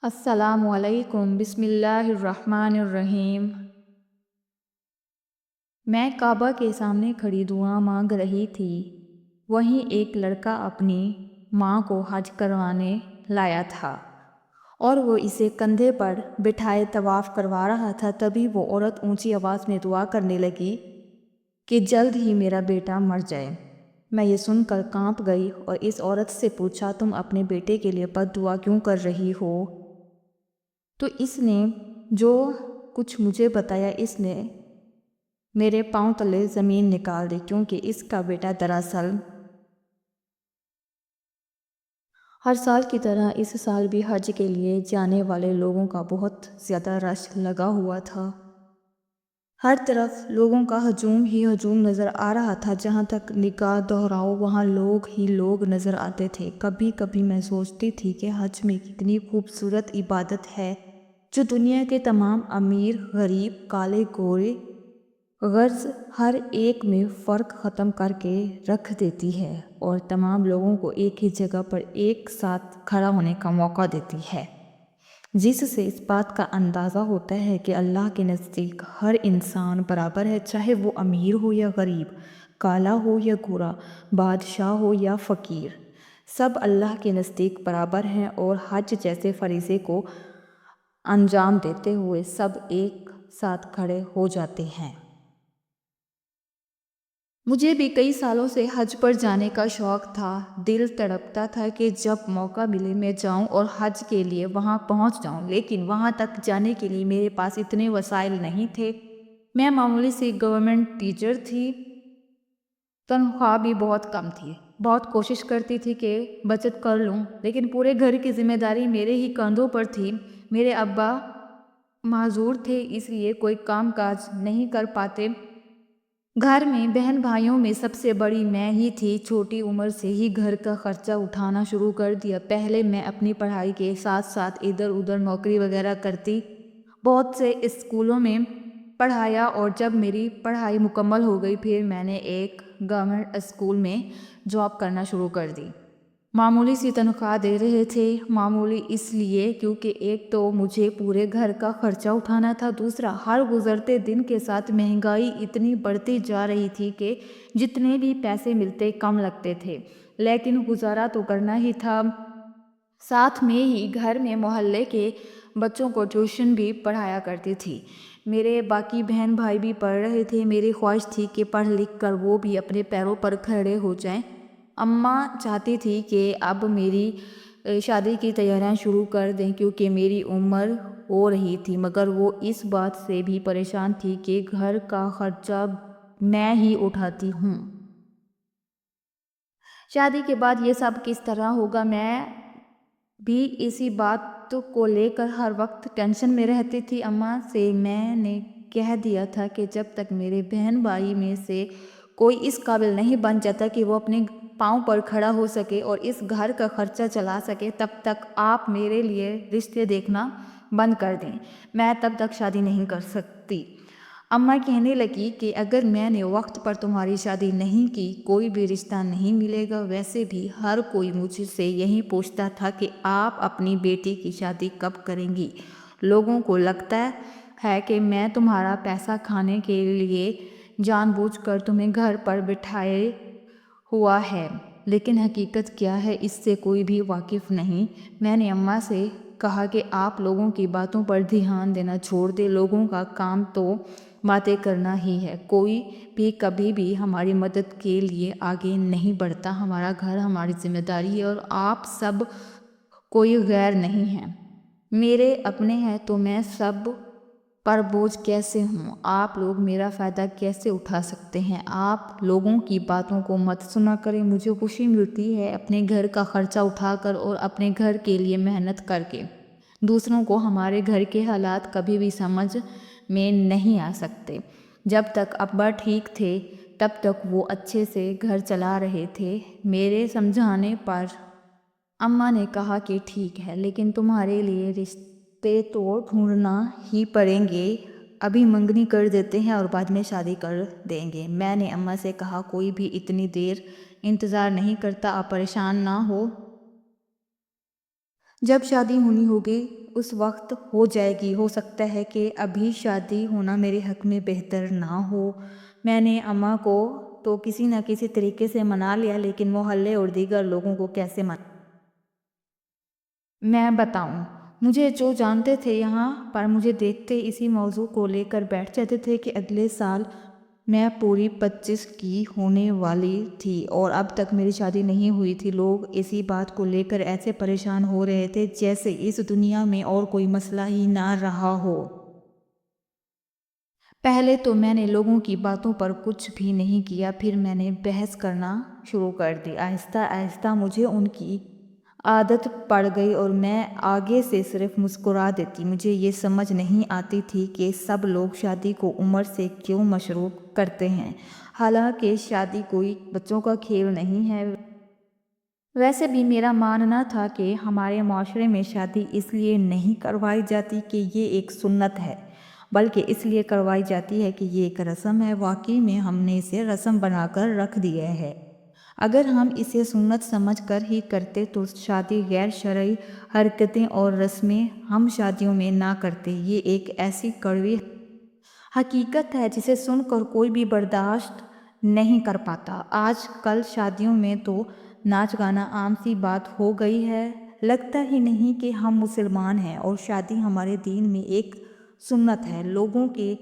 السلام علیکم، بسم اللہ الرحمن الرحیم۔ میں کعبہ کے سامنے کھڑی دعا مانگ رہی تھی۔ وہیں ایک لڑکا اپنی ماں کو حج کروانے لایا تھا اور وہ اسے کندھے پر بٹھائے طواف کروا رہا تھا۔ تبھی وہ عورت اونچی آواز میں دعا کرنے لگی کہ جلد ہی میرا بیٹا مر جائے۔ میں یہ سن کر کانپ گئی اور اس عورت سے پوچھا، تم اپنے بیٹے کے لیے بد دعا کیوں کر رہی ہو؟ تو اس نے جو کچھ مجھے بتایا، اس نے میرے پاؤں تلے زمین نکال دی، کیونکہ اس کا بیٹا دراصل ہر سال کی طرح اس سال بھی حج کے لیے جانے والے لوگوں کا بہت زیادہ رش لگا ہوا تھا۔ ہر طرف لوگوں کا ہجوم ہی ہجوم نظر آ رہا تھا۔ جہاں تک نگاہ دوہراؤ وہاں لوگ ہی لوگ نظر آتے تھے۔ کبھی کبھی میں سوچتی تھی کہ حج میں کتنی خوبصورت عبادت ہے جو دنیا کے تمام امیر غریب کالے گورے غرض ہر ایک میں فرق ختم کر کے رکھ دیتی ہے اور تمام لوگوں کو ایک ہی جگہ پر ایک ساتھ کھڑا ہونے کا موقع دیتی ہے، جس سے اس بات کا اندازہ ہوتا ہے کہ اللہ کے نزدیک ہر انسان برابر ہے، چاہے وہ امیر ہو یا غریب، کالا ہو یا گورا، بادشاہ ہو یا فقیر، سب اللہ کے نزدیک برابر ہیں اور حج جیسے فریضے کو انجام دیتے ہوئے سب ایک ساتھ کھڑے ہو جاتے ہیں۔ مجھے بھی کئی سالوں سے حج پر جانے کا شوق تھا۔ دل تڑپتا تھا کہ جب موقع ملے میں جاؤں اور حج کے لیے وہاں پہنچ جاؤں، لیکن وہاں تک جانے کے لیے میرے پاس اتنے وسائل نہیں تھے۔ میں معمولی سی گورنمنٹ ٹیچر تھی، تنخواہ بھی بہت کم تھی۔ بہت کوشش کرتی تھی کہ بچت کر لوں، لیکن پورے گھر کی ذمہ داری میرے ہی کندھوں پر تھی۔ میرے ابا معذور تھے، اس لیے کوئی کام کاج نہیں کر پاتے۔ گھر میں بہن بھائیوں میں سب سے بڑی میں ہی تھی۔ چھوٹی عمر سے ہی گھر کا خرچہ اٹھانا شروع کر دیا۔ پہلے میں اپنی پڑھائی کے ساتھ ساتھ ادھر ادھر نوکری وغیرہ کرتی، بہت سے اسکولوں میں پڑھایا، اور جب میری پڑھائی مکمل ہو گئی پھر میں نے ایک گورنمنٹ اسکول میں جاب کرنا شروع کر دی۔ معمولی سی تنخواہ دے رہے تھے، معمولی اس لیے کیونکہ ایک تو مجھے پورے گھر کا خرچہ اٹھانا تھا، دوسرا ہر گزرتے دن کے ساتھ مہنگائی اتنی بڑھتی جا رہی تھی کہ جتنے بھی پیسے ملتے کم لگتے تھے، لیکن گزارا تو کرنا ہی تھا۔ ساتھ میں ہی گھر میں محلے کے بچوں کو ٹیوشن بھی پڑھایا کرتی تھی۔ میرے باقی بہن بھائی بھی پڑھ رہے تھے، میری خواہش تھی کہ پڑھ لکھ کر وہ بھی اپنے پیروں پر کھڑے ہو جائیں۔ اماں چاہتی تھی کہ اب میری شادی کی تیاریاں شروع کر دیں کیونکہ میری عمر ہو رہی تھی، مگر وہ اس بات سے بھی پریشان تھی کہ گھر کا خرچہ میں ہی اٹھاتی ہوں۔ شادی کے بعد یہ سب کس طرح ہوگا، میں بھی اسی بات کو لے کر ہر وقت ٹینشن میں رہتی تھی۔ اماں سے میں نے کہہ دیا تھا کہ جب تک میرے بہن بھائی میں سے کوئی اس قابل نہیں بن جاتا کہ وہ اپنے پاؤں پر کھڑا ہو سکے اور اس گھر کا خرچہ چلا سکے، تب تک آپ میرے لیے رشتے دیکھنا بند کر دیں، میں تب تک شادی نہیں کر سکتی۔ اماں کہنے لگی کہ اگر میں نے وقت پر تمہاری شادی نہیں کی کوئی بھی رشتہ نہیں ملے گا۔ ویسے بھی ہر کوئی مجھ سے یہی پوچھتا تھا کہ آپ اپنی بیٹی کی شادی کب کریں گی۔ لوگوں کو لگتا ہے کہ میں تمہارا پیسہ کھانے کے لیے جان بوجھ کر تمہیں گھر پر بٹھائے ہوا ہے، لیکن حقیقت کیا ہے اس سے کوئی بھی واقف نہیں۔ میں نے اماں سے کہا کہ آپ لوگوں کی باتوں پر دھیان دینا چھوڑ دیں، لوگوں کا کام تو باتیں کرنا ہی ہے، کوئی بھی کبھی بھی ہماری مدد کے لیے آگے نہیں بڑھتا۔ ہمارا گھر ہماری ذمہ داری ہے اور آپ سب کوئی غیر نہیں ہیں، میرے اپنے ہیں، تو میں سب پر بوجھ کیسے ہوں؟ آپ لوگ میرا فائدہ کیسے اٹھا سکتے ہیں؟ آپ لوگوں کی باتوں کو مت سنا کریں، مجھے خوشی ملتی ہے اپنے گھر کا خرچہ اٹھا کر اور اپنے گھر کے لیے محنت کر کے۔ دوسروں کو ہمارے گھر کے حالات کبھی بھی سمجھ میں نہیں آ سکتے۔ جب تک ابا ٹھیک تھے تب تک وہ اچھے سے گھر چلا رہے تھے۔ میرے سمجھانے پر اماں نے کہا کہ ٹھیک ہے، لیکن تمہارے لیے رشتے تو ڈھونڈنا ہی پڑیں گے، ابھی منگنی کر دیتے ہیں اور بعد میں شادی کر دیں گے۔ میں نے اماں سے کہا کوئی بھی اتنی دیر انتظار نہیں کرتا، آپ پریشان نہ ہو جب شادی ہونی ہوگی اس وقت ہو جائے گی، ہو سکتا ہے کہ ابھی شادی ہونا میرے حق میں بہتر نہ ہو۔ میں نے اماں کو تو کسی نہ کسی طریقے سے منا لیا، لیکن محلے اور دیگر لوگوں کو کیسے میں بتاؤں؟ مجھے جو جانتے تھے یہاں پر مجھے دیکھتے اسی موضوع کو لے کر بیٹھ جاتے تھے کہ اگلے سال میں پوری 25 کی ہونے والی تھی اور اب تک میری شادی نہیں ہوئی تھی۔ لوگ اسی بات کو لے کر ایسے پریشان ہو رہے تھے جیسے اس دنیا میں اور کوئی مسئلہ ہی نہ رہا ہو۔ پہلے تو میں نے لوگوں کی باتوں پر کچھ بھی نہیں کیا، پھر میں نے بحث کرنا شروع کر دی۔ آہستہ آہستہ مجھے ان کی عادت پڑ گئی اور میں آگے سے صرف مسکرا دیتی۔ مجھے یہ سمجھ نہیں آتی تھی کہ سب لوگ شادی کو عمر سے کیوں مشروط کرتے ہیں، حالانکہ شادی کوئی بچوں کا کھیل نہیں ہے۔ ویسے بھی میرا ماننا تھا کہ ہمارے معاشرے میں شادی اس لیے نہیں کروائی جاتی کہ یہ ایک سنت ہے، بلکہ اس لیے کروائی جاتی ہے کہ یہ ایک رسم ہے۔ واقعی میں ہم نے اسے رسم بنا کر رکھ دیا ہے۔ اگر ہم اسے سنت سمجھ کر ہی کرتے تو شادی غیر شرعی حرکتیں اور رسمیں ہم شادیوں میں نہ کرتے۔ یہ ایک ایسی کڑوی حقیقت ہے جسے سن کر کوئی بھی برداشت نہیں کر پاتا۔ آج کل شادیوں میں تو ناچ گانا عام سی بات ہو گئی ہے۔ لگتا ہی نہیں کہ ہم مسلمان ہیں اور شادی ہمارے دین میں ایک سنت ہے۔ لوگوں کے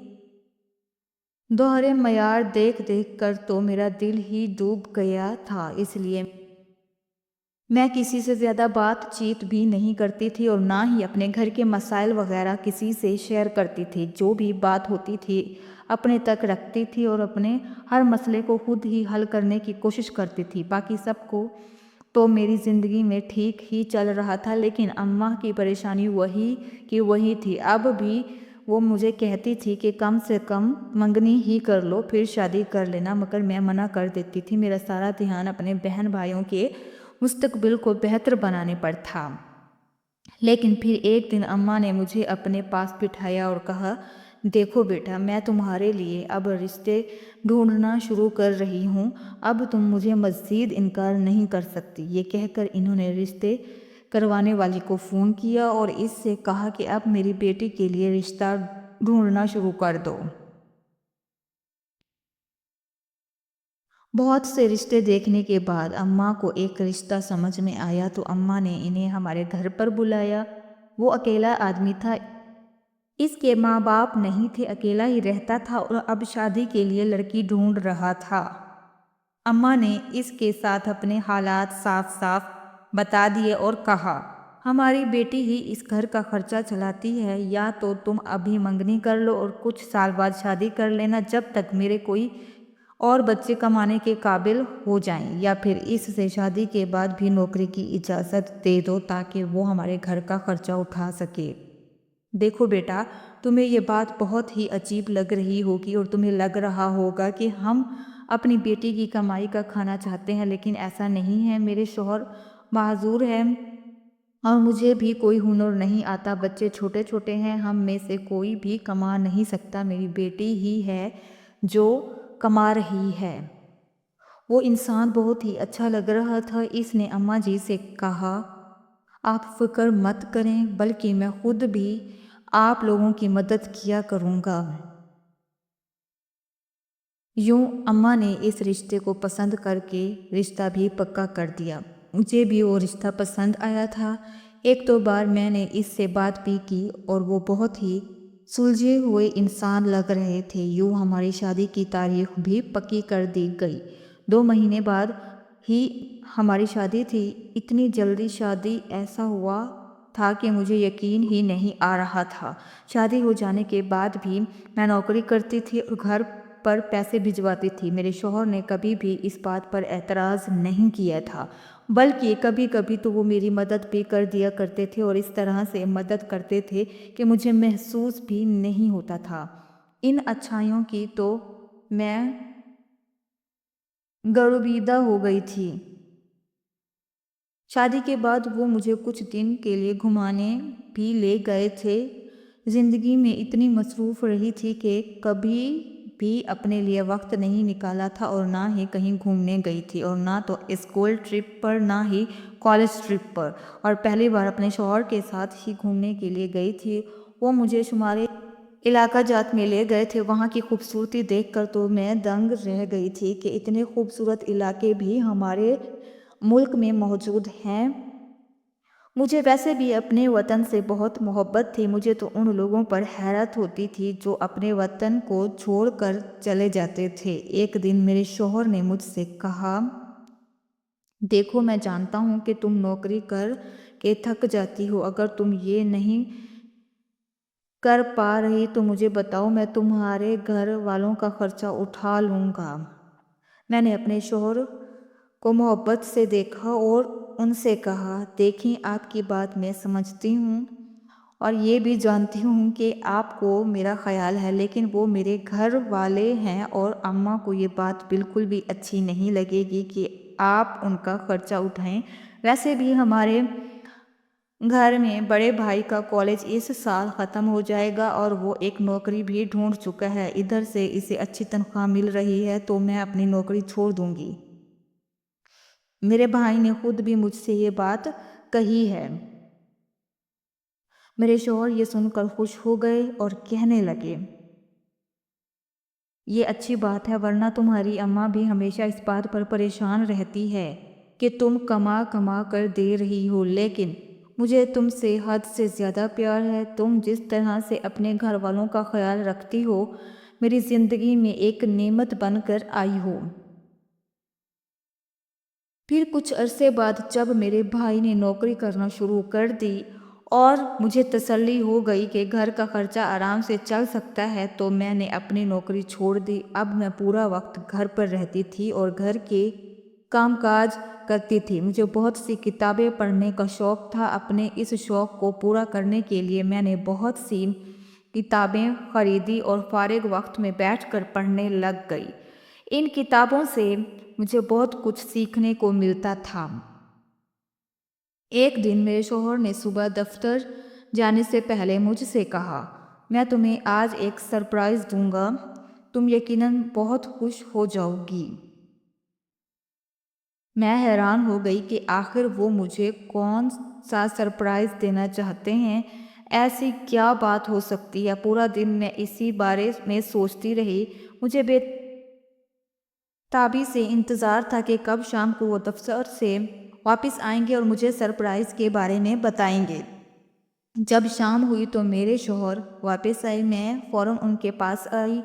دوہرے معیار دیکھ دیکھ کر تو میرا دل ہی ڈوب گیا تھا۔ اس لیے میں کسی سے زیادہ بات چیت بھی نہیں کرتی تھی اور نہ ہی اپنے گھر کے مسائل وغیرہ کسی سے شیئر کرتی تھی۔ جو بھی بات ہوتی تھی اپنے تک رکھتی تھی اور اپنے ہر مسئلے کو خود ہی حل کرنے کی کوشش کرتی تھی۔ باقی سب کو تو میری زندگی میں ٹھیک ہی چل رہا تھا، لیکن اماں کی پریشانی وہی کی وہی تھی۔ اب بھی وہ مجھے کہتی تھی کہ کم سے کم منگنی ہی کر لو، پھر شادی کر لینا، مگر میں منع کر دیتی تھی۔ میرا سارا دھیان اپنے بہن بھائیوں کے مستقبل کو بہتر بنانے پر تھا۔ لیکن پھر ایک دن اماں نے مجھے اپنے پاس بٹھایا اور کہا، دیکھو بیٹا، میں تمہارے لیے اب رشتے ڈھونڈنا شروع کر رہی ہوں، اب تم مجھے مزید انکار نہیں کر سکتی۔ یہ کہہ کر انہوں نے رشتے کروانے والی کو فون کیا اور اس سے کہا کہ اب میری بیٹی کے لیے رشتہ ڈھونڈنا شروع کر دو۔ بہت سے رشتے دیکھنے کے بعد اماں کو ایک رشتہ سمجھ میں آیا تو اماں نے انہیں ہمارے گھر پر بلایا۔ وہ اکیلا آدمی تھا، اس کے ماں باپ نہیں تھے، اکیلا ہی رہتا تھا اور اب شادی کے لیے لڑکی ڈھونڈ رہا تھا۔ اماں نے اس کے ساتھ اپنے حالات صاف صاف بتا دیے اور کہا، ہماری بیٹی ہی اس گھر کا خرچہ چلاتی ہے، یا تو تم ابھی منگنی کر لو اور کچھ سال بعد شادی کر لینا جب تک میرے کوئی اور بچے کمانے کے قابل ہو جائیں، یا پھر اس سے شادی کے بعد بھی نوکری کی اجازت دے دو تاکہ وہ ہمارے گھر کا خرچہ اٹھا سکے۔ دیکھو بیٹا، تمہیں یہ بات بہت ہی عجیب لگ رہی ہوگی اور تمہیں لگ رہا ہوگا کہ ہم اپنی بیٹی کی کمائی کا کھانا چاہتے ہیں، لیکن ایسا نہیں ہے۔ میرے شوہر معذور ہیں اور مجھے بھی کوئی ہنر نہیں آتا، بچے چھوٹے چھوٹے ہیں، ہم میں سے کوئی بھی کما نہیں سکتا، میری بیٹی ہی ہے جو کما رہی ہے۔ وہ انسان بہت ہی اچھا لگ رہا تھا۔ اس نے اماں جی سے کہا، آپ فکر مت کریں، بلکہ میں خود بھی آپ لوگوں کی مدد کیا کروں گا۔ یوں اماں نے اس رشتے کو پسند کر کے رشتہ بھی پکا کر دیا۔ مجھے بھی وہ رشتہ پسند آیا تھا۔ ایک دو بار میں نے اس سے بات بھی کی اور وہ بہت ہی سلجھے ہوئے انسان لگ رہے تھے۔ یوں ہماری شادی کی تاریخ بھی پکی کر دی گئی۔ 2 مہینے بعد ہی ہماری شادی تھی۔ اتنی جلدی شادی، ایسا ہوا تھا کہ مجھے یقین ہی نہیں آ رہا تھا۔ شادی ہو جانے کے بعد بھی میں نوکری کرتی تھی اور گھر پر پیسے بھجواتی تھی۔ میرے شوہر نے کبھی بھی اس بات پر اعتراض نہیں کیا تھا، بلکہ کبھی کبھی تو وہ میری مدد بھی کر دیا کرتے تھے اور اس طرح سے مدد کرتے تھے کہ مجھے محسوس بھی نہیں ہوتا تھا۔ ان اچھائیوں کی تو میں گرویدہ ہو گئی تھی۔ شادی کے بعد وہ مجھے کچھ دن کے لیے گھمانے بھی لے گئے تھے۔ زندگی میں اتنی مصروف رہی تھی کہ کبھی بھی اپنے لیے وقت نہیں نکالا تھا اور نہ ہی کہیں گھومنے گئی تھی، اور نہ تو اسکول ٹرپ پر نہ ہی کالج ٹرپ پر، اور پہلی بار اپنے شوہر کے ساتھ ہی گھومنے کے لیے گئی تھی۔ وہ مجھے شمالی علاقہ جات میں لے گئے تھے۔ وہاں کی خوبصورتی دیکھ کر تو میں دنگ رہ گئی تھی کہ اتنے خوبصورت علاقے بھی ہمارے ملک میں موجود ہیں۔ مجھے ویسے بھی اپنے وطن سے بہت محبت تھی۔ مجھے تو ان لوگوں پر حیرت ہوتی تھی جو اپنے وطن کو چھوڑ کر چلے جاتے تھے۔ ایک دن میرے شوہر نے مجھ سے کہا، دیکھو میں جانتا ہوں کہ تم نوکری کر کے تھک جاتی ہو، اگر تم یہ نہیں کر پا رہی تو مجھے بتاؤ، میں تمہارے گھر والوں کا خرچہ اٹھا لوں گا۔ میں نے اپنے شوہر کو محبت سے دیکھا اور ان سے کہا، دیکھیں آپ کی بات میں سمجھتی ہوں اور یہ بھی جانتی ہوں کہ آپ کو میرا خیال ہے، لیکن وہ میرے گھر والے ہیں اور اماں کو یہ بات بالکل بھی اچھی نہیں لگے گی کہ آپ ان کا خرچہ اٹھائیں۔ ویسے بھی ہمارے گھر میں بڑے بھائی کا کالج اس سال ختم ہو جائے گا اور وہ ایک نوکری بھی ڈھونڈ چکا ہے، ادھر سے اسے اچھی تنخواہ مل رہی ہے، تو میں اپنی نوکری چھوڑ دوں گی۔ میرے بھائی نے خود بھی مجھ سے یہ بات کہی ہے۔ میرے شوہر یہ سن کر خوش ہو گئے اور کہنے لگے، یہ اچھی بات ہے، ورنہ تمہاری اماں بھی ہمیشہ اس بات پر پریشان رہتی ہے کہ تم کما کما کر دے رہی ہو، لیکن مجھے تم سے حد سے زیادہ پیار ہے۔ تم جس طرح سے اپنے گھر والوں کا خیال رکھتی ہو، میری زندگی میں ایک نعمت بن کر آئی ہو۔ پھر کچھ عرصے بعد جب میرے بھائی نے نوکری کرنا شروع کر دی اور مجھے تسلی ہو گئی کہ گھر کا خرچہ آرام سے چل سکتا ہے، تو میں نے اپنی نوکری چھوڑ دی۔ اب میں پورا وقت گھر پر رہتی تھی اور گھر کے کام کاج کرتی تھی۔ مجھے بہت سی کتابیں پڑھنے کا شوق تھا۔ اپنے اس شوق کو پورا کرنے کے لیے میں نے بہت سی کتابیں خریدی اور فارغ وقت میں بیٹھ کر پڑھنے لگ گئی۔ ان کتابوں سے مجھے بہت کچھ سیکھنے کو ملتا تھا۔ ایک دن میرے شوہر نے صبح دفتر جانے سے پہلے مجھ سے کہا، میں تمہیں آج ایک سرپرائز دوں گا، تم یقیناً بہت خوش ہو جاؤ گی۔ میں حیران ہو گئی کہ آخر وہ مجھے کون سا سرپرائز دینا چاہتے ہیں، ایسی کیا بات ہو سکتی ہے۔ پورا دن میں اسی بارے میں سوچتی رہی۔ مجھے بے تابی سے انتظار تھا کہ کب شام کو وہ دفتر سے واپس آئیں گے اور مجھے سرپرائز کے بارے میں بتائیں گے۔ جب شام ہوئی تو میرے شوہر واپس آئے۔ میں فوراً ان کے پاس آئی،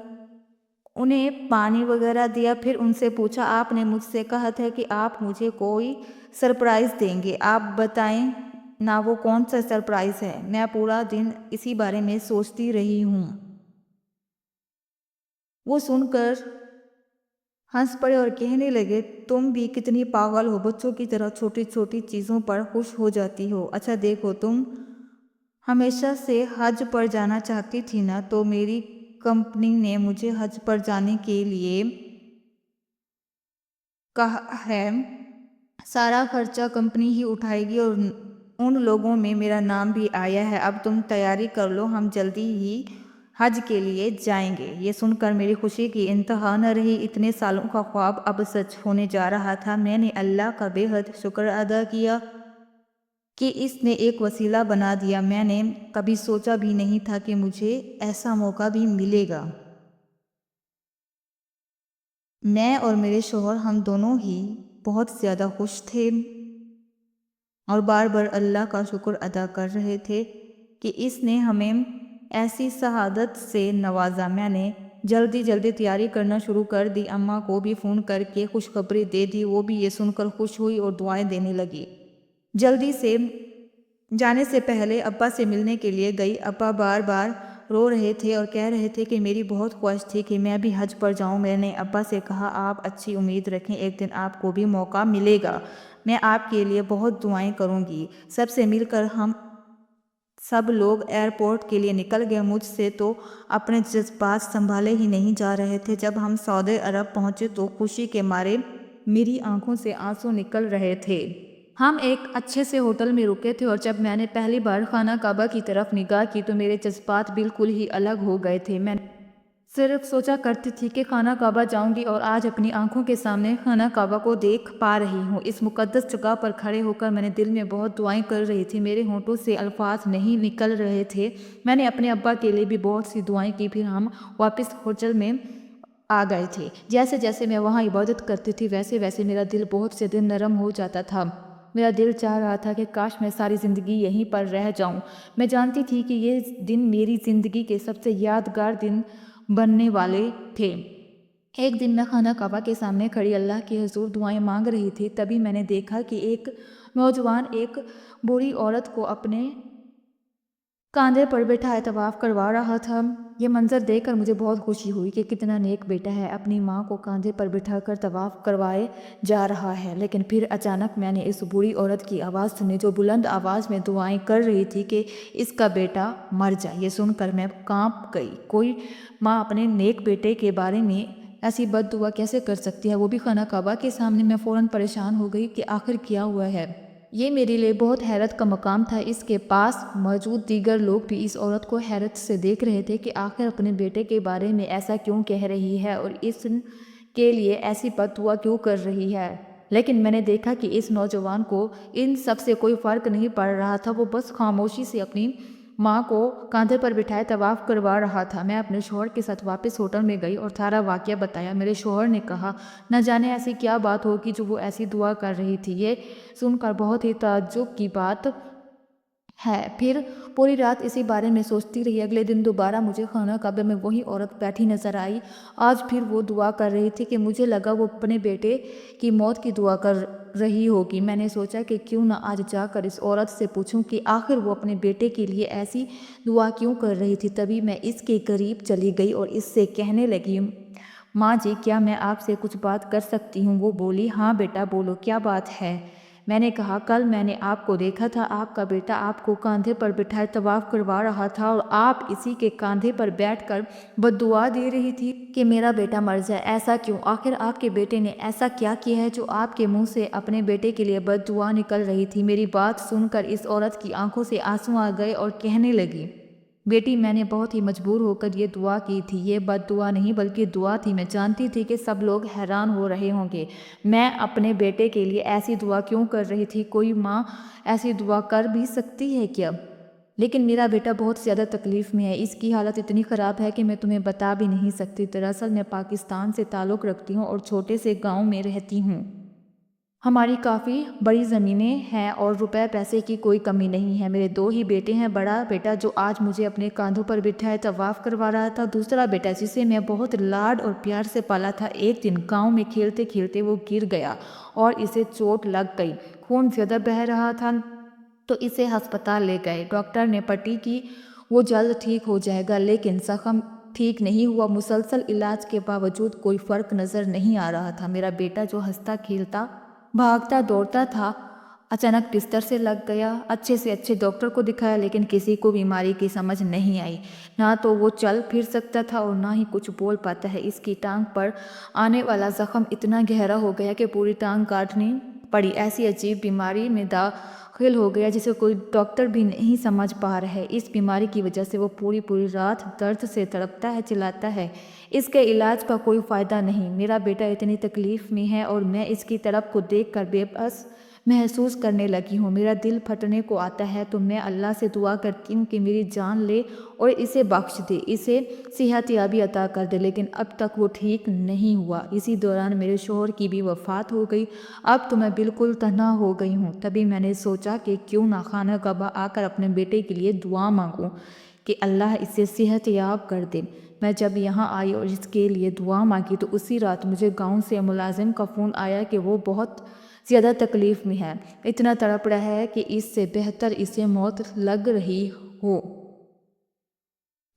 انہیں پانی وغیرہ دیا، پھر ان سے پوچھا، آپ نے مجھ سے کہا تھا کہ آپ مجھے کوئی سرپرائز دیں گے، آپ بتائیں نا وہ کون سا سرپرائز ہے۔ میں پورا دن اسی بارے میں سوچتی رہی ہوں۔ وہ سن کر ہنس پڑے اور کہنے لگے، تم بھی کتنی پاگل ہو، بچوں کی طرح چھوٹی چھوٹی چیزوں پر خوش ہو جاتی ہو۔ اچھا دیکھو، تم ہمیشہ سے حج پر جانا چاہتی تھی نا، تو میری کمپنی نے مجھے حج پر جانے کے لیے کہا ہے۔ سارا خرچہ کمپنی ہی اٹھائے گی اور ان لوگوں میں میرا نام بھی آیا ہے۔ اب تم تیاری کر لو، ہم جلدی ہی حج کے لیے جائیں گے۔ یہ سن کر میری خوشی کی انتہا نہ رہی۔ اتنے سالوں کا خواب اب سچ ہونے جا رہا تھا۔ میں نے اللہ کا بے حد شکر ادا کیا کہ اس نے ایک وسیلہ بنا دیا۔ میں نے کبھی سوچا بھی نہیں تھا کہ مجھے ایسا موقع بھی ملے گا۔ میں اور میرے شوہر ہم دونوں ہی بہت زیادہ خوش تھے اور بار بار اللہ کا شکر ادا کر رہے تھے کہ اس نے ہمیں ایسی سعادت سے نوازا۔ میں نے جلدی تیاری کرنا شروع کر دی، اماں کو بھی فون کر کے خوشخبری دے دی، وہ بھی یہ سن کر خوش ہوئی اور دعائیں دینے لگی۔ جلدی سے جانے سے پہلے ابا سے ملنے کے لیے گئی۔ ابا بار بار رو رہے تھے اور کہہ رہے تھے کہ میری بہت خواہش تھی کہ میں بھی حج پر جاؤں۔ میں نے ابا سے کہا، آپ اچھی امید رکھیں، ایک دن آپ کو بھی موقع ملے گا، میں آپ کے لیے بہت دعائیں کروں گی۔ سب سے مل کر ہم سب لوگ ایئرپورٹ کے لیے نکل گئے۔ مجھ سے تو اپنے جذبات سنبھالے ہی نہیں جا رہے تھے۔ جب ہم سعودی عرب پہنچے تو خوشی کے مارے میری آنکھوں سے آنسو نکل رہے تھے۔ ہم ایک اچھے سے ہوٹل میں رکے تھے اور جب میں نے پہلی بار خانہ کعبہ کی طرف نگاہ کی تو میرے جذبات بالکل ہی الگ ہو گئے تھے۔ میں صرف سوچا کرتی تھی کہ خانہ کعبہ جاؤں گی اور آج اپنی آنکھوں کے سامنے خانہ کعبہ کو دیکھ پا رہی ہوں۔ اس مقدس جگہ پر کھڑے ہو کر میں نے دل میں بہت دعائیں کر رہی تھی، میرے ہونٹوں سے الفاظ نہیں نکل رہے تھے۔ میں نے اپنے ابا کے لیے بھی بہت سی دعائیں کی، پھر ہم واپس ہوٹل میں آ گئے تھے۔ جیسے جیسے میں وہاں عبادت کرتی تھی ویسے ویسے میرا دل بہت سے دن نرم ہو جاتا تھا۔ میرا دل چاہ رہا تھا کہ کاش میں ساری زندگی یہیں پر رہ جاؤں۔ میں جانتی تھی کہ یہ دن میری زندگی کے سب سے یادگار دن بننے والے تھے۔ ایک دن میں خانہ کعبہ کے سامنے کھڑی اللہ کے حضور دعائیں مانگ رہی تھی، تبھی میں نے دیکھا کہ ایک نوجوان ایک بوڑھی عورت کو اپنے کاندھے پر بٹھائے طواف کروا رہا تھا۔ یہ منظر دیکھ کر مجھے بہت خوشی ہوئی کہ کتنا نیک بیٹا ہے، اپنی ماں کو کاندھے پر بٹھا کر طواف کروائے جا رہا ہے۔ لیکن پھر اچانک میں نے اس بوڑھی عورت کی آواز سنی جو بلند آواز میں دعائیں کر رہی تھی کہ اس کا بیٹا مر جائے۔ یہ سن کر میں کانپ گئی۔ کوئی ماں اپنے نیک بیٹے کے بارے میں ایسی بد دعا کیسے کر سکتی ہے، وہ بھی خانہ کعبہ کے سامنے؟ میں فوراً پریشان ہو گئی کہ آخر کیا ہوا ہے۔ یہ میرے لیے بہت حیرت کا مقام تھا۔ اس کے پاس موجود دیگر لوگ بھی اس عورت کو حیرت سے دیکھ رہے تھے کہ آخر اپنے بیٹے کے بارے میں ایسا کیوں کہہ رہی ہے اور اس کے لیے ایسی بد دعا کیوں کر رہی ہے۔ لیکن میں نے دیکھا کہ اس نوجوان کو ان سب سے کوئی فرق نہیں پڑ رہا تھا، وہ بس خاموشی سے اپنی ماں کو کاندھے پر بٹھائے طواف کروا رہا تھا۔ میں اپنے شوہر کے ساتھ واپس ہوٹل میں گئی اور سارا واقعہ بتایا۔ میرے شوہر نے کہا، نہ جانے ایسی کیا بات ہوگی جو وہ ایسی دعا کر رہی تھی، یہ سن کر بہت ہی تعجب کی بات ہے۔ پھر پوری رات اسی بارے میں سوچتی رہی۔ اگلے دن دوبارہ مجھے خانہ کعبہ میں وہی عورت بیٹھی نظر آئی۔ آج پھر وہ دعا کر رہی تھی کہ مجھے لگا وہ اپنے بیٹے کی موت کی دعا کر رہی ہوگی۔ میں نے سوچا کہ کیوں نہ آج جا کر اس عورت سے پوچھوں کہ آخر وہ اپنے بیٹے کے لیے ایسی دعا کیوں کر رہی تھی۔ تبھی میں اس کے قریب چلی گئی اور اس سے کہنے لگی، ماں جی کیا میں آپ سے کچھ بات کر سکتی ہوں؟ وہ بولی، ہاں بیٹا بولو، کیا بات ہے؟ میں نے کہا، کل میں نے آپ کو دیکھا تھا، آپ کا بیٹا آپ کو کاندھے پر بٹھائے طواف کروا رہا تھا اور آپ اسی کے کاندھے پر بیٹھ کر بد دعا دے رہی تھی کہ میرا بیٹا مر جائے۔ ایسا کیوں؟ آخر آپ کے بیٹے نے ایسا کیا کیا ہے جو آپ کے منہ سے اپنے بیٹے کے لیے بد دعا نکل رہی تھی؟ میری بات سن کر اس عورت کی آنکھوں سے آنسو آ گئے اور کہنے لگی، بیٹی میں نے بہت ہی مجبور ہو کر یہ دعا کی تھی، یہ بد دعا نہیں بلکہ دعا تھی۔ میں جانتی تھی کہ سب لوگ حیران ہو رہے ہوں گے، میں اپنے بیٹے کے لیے ایسی دعا کیوں کر رہی تھی؟ کوئی ماں ایسی دعا کر بھی سکتی ہے کیا؟ لیکن میرا بیٹا بہت زیادہ تکلیف میں ہے، اس کی حالت اتنی خراب ہے کہ میں تمہیں بتا بھی نہیں سکتی۔ دراصل میں پاکستان سے تعلق رکھتی ہوں اور چھوٹے سے گاؤں میں رہتی ہوں۔ ہماری کافی بڑی زمینیں ہیں اور روپے پیسے کی کوئی کمی نہیں ہے۔ میرے دو ہی بیٹے ہیں، بڑا بیٹا جو آج مجھے اپنے کاندھوں پر بٹھائے طواف کروا رہا تھا، دوسرا بیٹا جسے میں بہت لاڈ اور پیار سے پالا تھا۔ ایک دن گاؤں میں کھیلتے کھیلتے وہ گر گیا اور اسے چوٹ لگ گئی، خون زیادہ بہہ رہا تھا تو اسے ہسپتال لے گئے۔ ڈاکٹر نے پٹی کی، وہ جلد ٹھیک ہو جائے گا، لیکن زخم ٹھیک نہیں ہوا۔ مسلسل علاج کے باوجود کوئی فرق نظر نہیں آ رہا تھا۔ میرا بیٹا جو ہنستا کھیلتا بھاگتا دوڑتا تھا، اچانک بستر سے لگ گیا۔ اچھے سے اچھے ڈاکٹر کو دکھایا لیکن کسی کو بیماری کی سمجھ نہیں آئی۔ نہ تو وہ چل پھر سکتا تھا اور نہ ہی کچھ بول پاتا ہے۔ اس کی ٹانگ پر آنے والا زخم اتنا گہرا ہو گیا کہ پوری ٹانگ کاٹنی پڑی۔ ایسی عجیب بیماری میں داخل ہو گیا جسے کوئی ڈاکٹر بھی نہیں سمجھ پا رہا ہے۔ اس بیماری کی وجہ سے وہ پوری رات درد سے تڑپتا ہے، چلاتا ہے۔ اس کے علاج کا کوئی فائدہ نہیں۔ میرا بیٹا اتنی تکلیف میں ہے اور میں اس کی تڑپ کو دیکھ کر بے بس محسوس کرنے لگی ہوں۔ میرا دل پھٹنے کو آتا ہے تو میں اللہ سے دعا کرتی ہوں کہ میری جان لے اور اسے بخش دے، اسے صحت یابی عطا کر دے، لیکن اب تک وہ ٹھیک نہیں ہوا۔ اسی دوران میرے شوہر کی بھی وفات ہو گئی۔ اب تو میں بالکل تنہا ہو گئی ہوں۔ تبھی میں نے سوچا کہ کیوں نہ خانہ کعبہ آ کر اپنے بیٹے کے لیے دعا مانگوں کہ اللہ اسے صحت یاب کر دے۔ میں جب یہاں آئی اور اس کے لیے دعا مانگی تو اسی رات مجھے گاؤں سے ملازم کا فون آیا کہ وہ بہت زیادہ تکلیف میں ہے، اتنا تڑپ رہا ہے کہ اس سے بہتر اسے موت لگ رہی ہو۔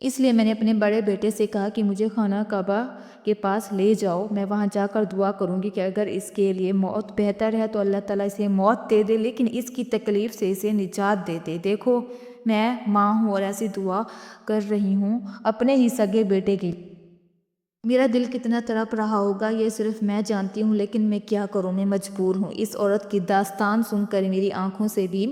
اس لیے میں نے اپنے بڑے بیٹے سے کہا کہ مجھے خانہ کعبہ کے پاس لے جاؤ، میں وہاں جا کر دعا کروں گی کہ اگر اس کے لیے موت بہتر ہے تو اللہ تعالیٰ اسے موت دے دے، لیکن اس کی تکلیف سے اسے نجات دے دے۔ دیکھو میں ماں ہوں اور ایسی دعا کر رہی ہوں اپنے ہی سگے بیٹے کی۔ میرا دل کتنا تڑپ رہا ہوگا یہ صرف میں جانتی ہوں، لیکن میں کیا کروں، میں مجبور ہوں۔ اس عورت کی داستان سن کر میری آنکھوں سے بھی